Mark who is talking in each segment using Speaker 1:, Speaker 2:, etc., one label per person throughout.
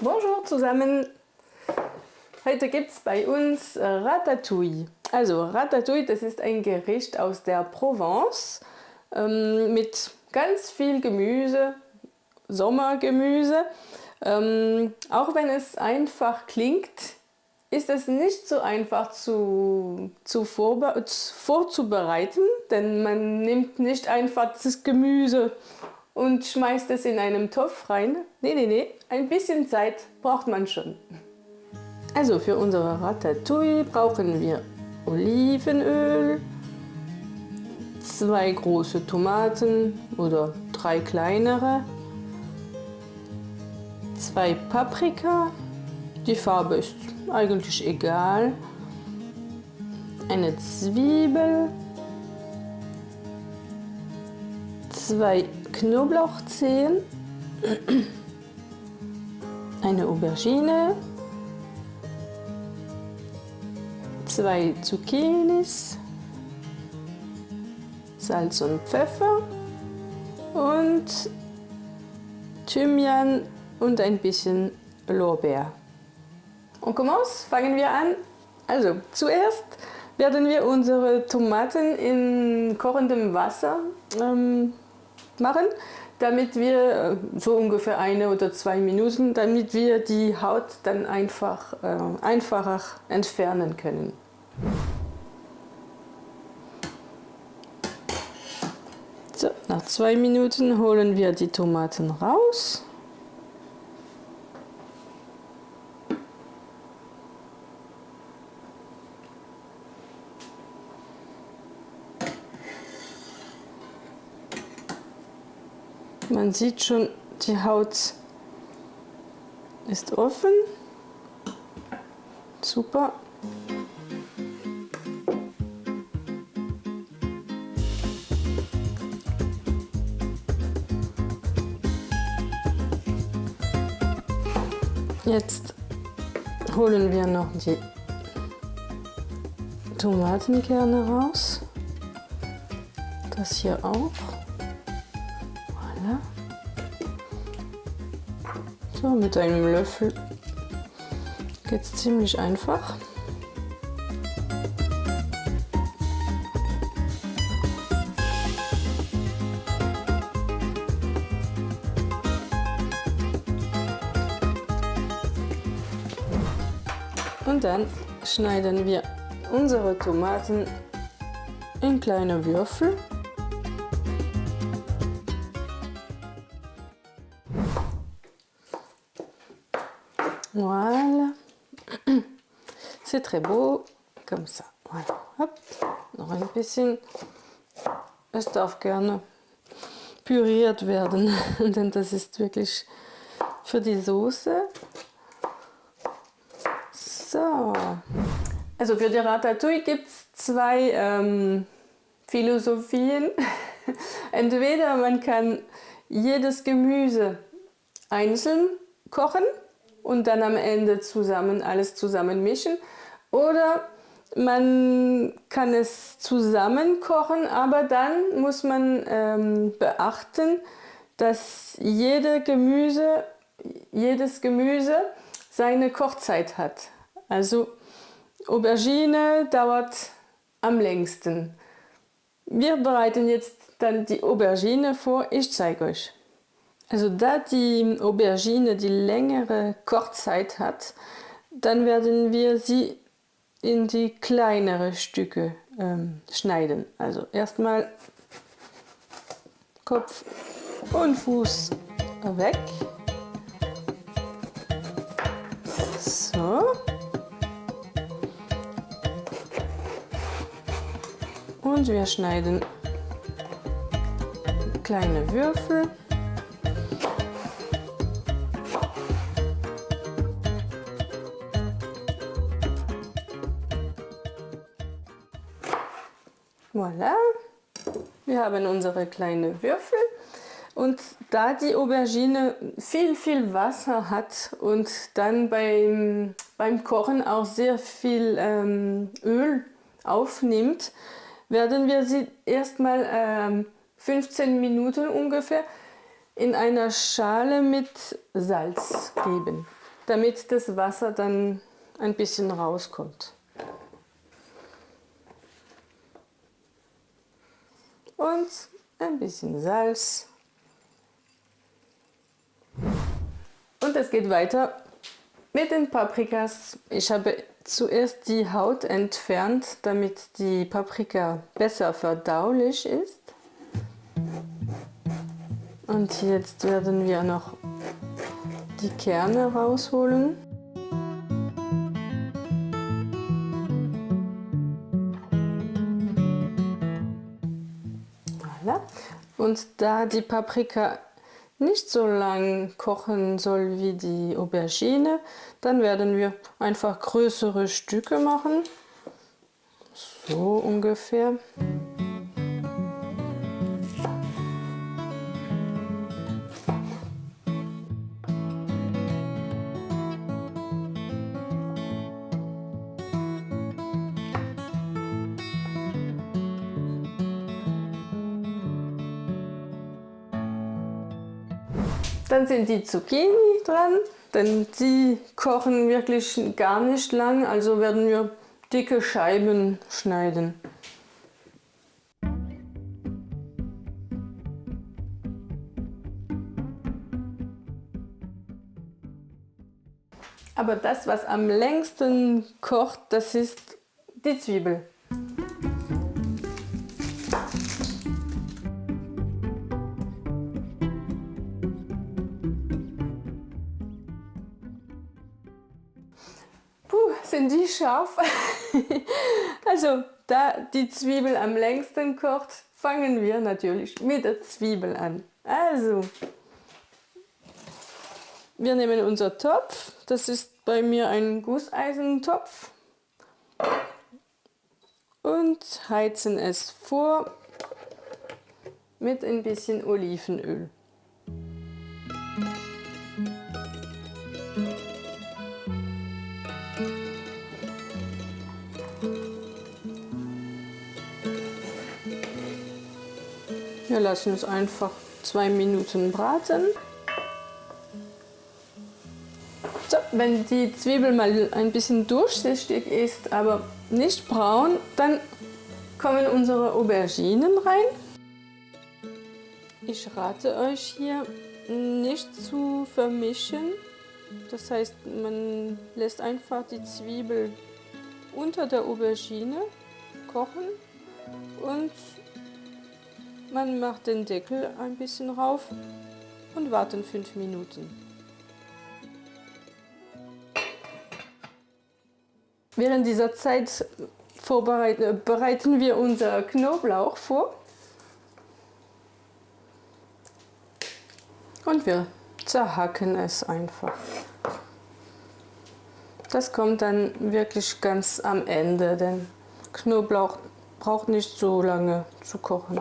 Speaker 1: Bonjour zusammen! Heute gibt es bei uns Ratatouille. Also Ratatouille, das ist ein Gericht aus der Provence mit ganz viel Gemüse, Sommergemüse. Auch wenn es einfach klingt, ist es nicht so einfach vorzubereiten, denn man nimmt nicht einfach das Gemüse und schmeißt es in einen Topf rein. Nee, ein bisschen Zeit braucht man schon. Also für unsere Ratatouille brauchen wir Olivenöl, 2 große Tomaten oder 3 kleinere, 2 Paprika, die Farbe ist eigentlich egal, eine Zwiebel, 2 Knoblauchzehen, eine Aubergine, 2 Zucchinis, Salz und Pfeffer und Thymian und ein bisschen Lorbeer. On commence, fangen wir an. Also zuerst werden wir unsere Tomaten in kochendem Wasser machen, damit wir so ungefähr 1 oder 2 Minuten, damit wir die Haut dann einfacher entfernen können. So, nach 2 Minuten holen wir die Tomaten raus. Man sieht schon, die Haut ist offen. Super. Jetzt holen wir noch die Tomatenkerne raus. Das hier auch. Voilà. So, mit einem Löffel geht es ziemlich einfach. Und dann schneiden wir unsere Tomaten in kleine Würfel. Voilà. C'est très beau, comme ça. Voilà. Hop. Noch ein bisschen. Es darf gerne püriert werden, denn das ist wirklich für die Soße. So. Also für die Ratatouille gibt es 2 Philosophien. Entweder man kann jedes Gemüse einzeln kochen und dann am Ende alles zusammen mischen. Oder man kann es zusammen kochen, aber dann muss man beachten, dass jedes Gemüse seine Kochzeit hat. Also Aubergine dauert am längsten. Wir bereiten jetzt dann die Aubergine vor, ich zeige euch. Also da die Aubergine die längere Kochzeit hat, dann werden wir sie in die kleinere Stücke schneiden. Also erstmal Kopf und Fuß weg. So. Und wir schneiden kleine Würfel. Voilà, wir haben unsere kleinen Würfel und da die Aubergine viel Wasser hat und dann beim Kochen auch sehr viel Öl aufnimmt, werden wir sie erstmal 15 Minuten ungefähr in einer Schale mit Salz geben. damit das Wasser dann ein bisschen rauskommt. Und ein bisschen Salz. Und es geht weiter mit den Paprikas. Ich habe zuerst die Haut entfernt, damit die Paprika besser verdaulich ist. Und jetzt werden wir noch die Kerne rausholen. Voilà. Und da die Paprika nicht so lang kochen soll wie die Aubergine, dann werden wir einfach größere Stücke machen. So ungefähr. Dann sind die Zucchini dran, denn die kochen wirklich gar nicht lang, also werden wir dicke Scheiben schneiden. Aber das, was am längsten kocht, das ist die Zwiebel. Sind die scharf? Also, da die Zwiebel am längsten kocht, fangen wir natürlich mit der Zwiebel an. Also, wir nehmen unser Topf. Das ist bei mir ein Gusseisentopf. Und heizen es vor mit ein bisschen Olivenöl. Wir lassen es einfach 2 Minuten braten. So, wenn die Zwiebel mal ein bisschen durchsichtig ist, aber nicht braun, dann kommen unsere Auberginen rein. Ich rate euch hier nicht zu vermischen. Das heißt, man lässt einfach die Zwiebel unter der Aubergine kochen und man macht den Deckel ein bisschen rauf und wartet 5 Minuten. Während dieser Zeit bereiten wir unser Knoblauch vor. Und wir zerhacken es einfach. Das kommt dann wirklich ganz am Ende, denn Knoblauch braucht nicht so lange zu kochen.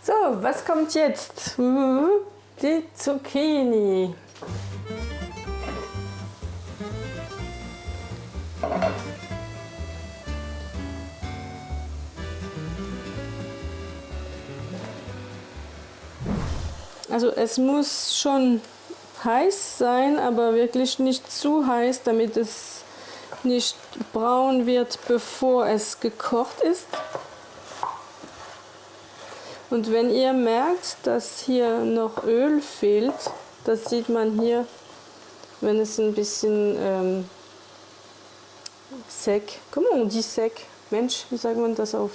Speaker 1: So, was kommt jetzt? Die Zucchini. Also es muss schon heiß sein, aber wirklich nicht zu heiß, damit es nicht braun wird, bevor es gekocht ist. Und wenn ihr merkt, dass hier noch Öl fehlt, das sieht man hier, wenn es ein bisschen sec. Comment on dit sec? Mensch, wie sagt man das auf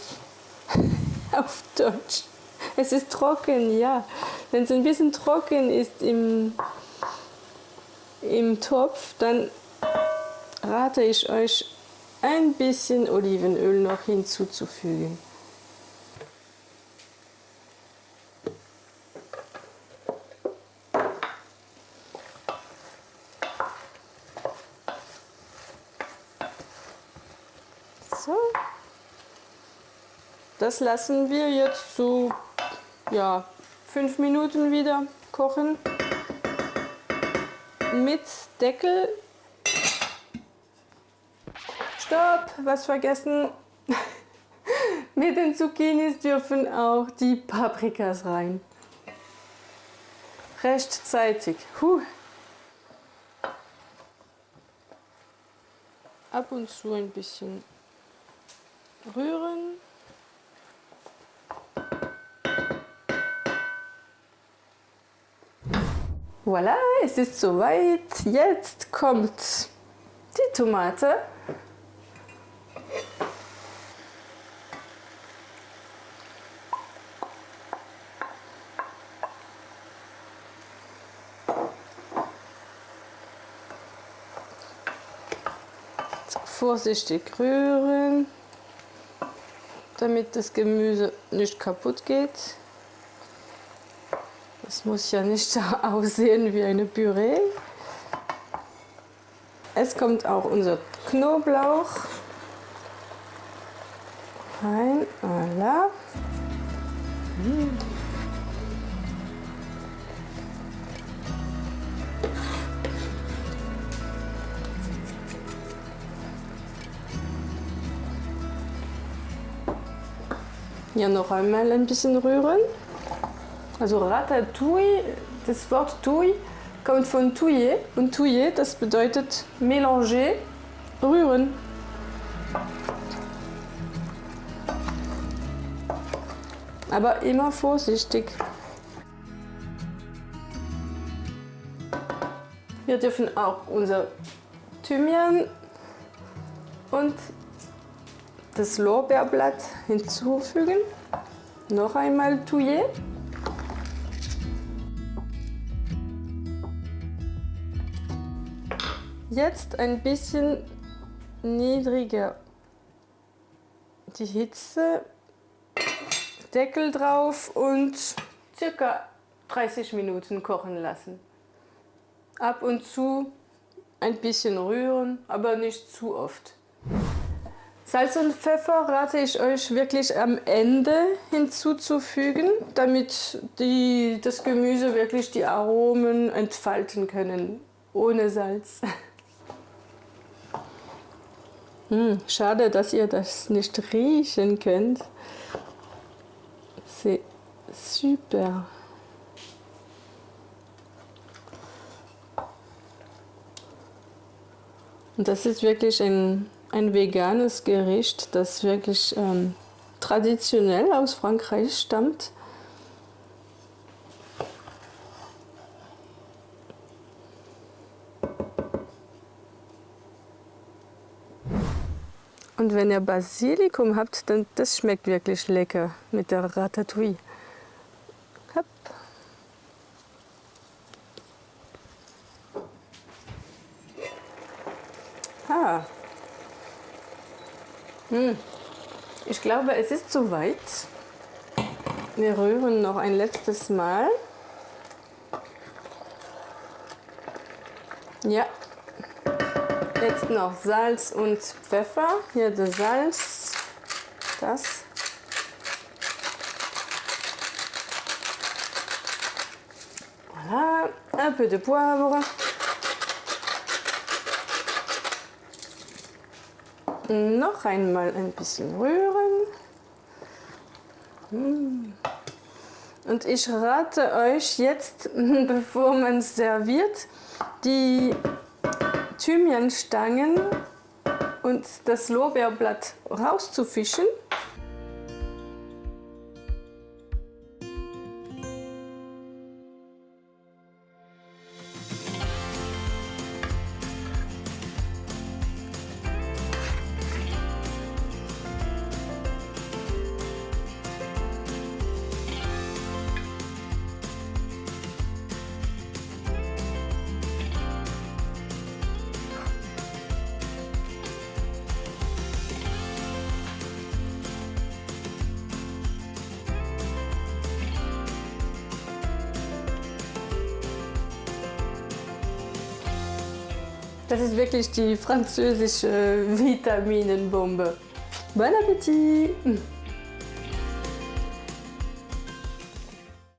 Speaker 1: Deutsch? Es ist trocken, ja. Wenn es ein bisschen trocken ist im Topf, dann rate ich euch, ein bisschen Olivenöl noch hinzuzufügen. So. Das lassen wir jetzt so 5 Minuten wieder kochen. Mit Deckel. Stopp, was vergessen. Mit den Zucchinis dürfen auch die Paprikas rein. Rechtzeitig. Ab und zu ein bisschen rühren. Voilà, es ist soweit. Jetzt kommt die Tomate. Vorsichtig rühren, damit das Gemüse nicht kaputt geht. Es muss ja nicht aussehen wie eine Püree. Es kommt auch unser Knoblauch rein. Voilà. Hier noch einmal ein bisschen rühren. Also Ratatouille, das Wort Touille kommt von touiller und touiller, das bedeutet mélanger, rühren. Aber immer vorsichtig. Wir dürfen auch unser Thymian und das Lorbeerblatt hinzufügen. Noch einmal touiller. Jetzt ein bisschen niedriger die Hitze, Deckel drauf und circa 30 Minuten kochen lassen. Ab und zu ein bisschen rühren, aber nicht zu oft. Salz und Pfeffer rate ich euch wirklich am Ende hinzuzufügen, damit das Gemüse wirklich die Aromen entfalten können, ohne Salz. Schade, dass ihr das nicht riechen könnt. C'est super. Und das ist wirklich ein veganes Gericht, das wirklich traditionell aus Frankreich stammt. Und wenn ihr Basilikum habt, dann das schmeckt wirklich lecker mit der Ratatouille. Hopp. Ich glaube, es ist soweit. Wir rühren noch ein letztes Mal. Ja. Jetzt noch Salz und Pfeffer. Hier das Salz. Das. Voilà. Un peu de poivre. Noch einmal ein bisschen rühren. Und ich rate euch jetzt, bevor man es serviert, die Thymianstangen und das Lorbeerblatt rauszufischen. Das ist wirklich die französische Vitaminenbombe. Bon Appetit!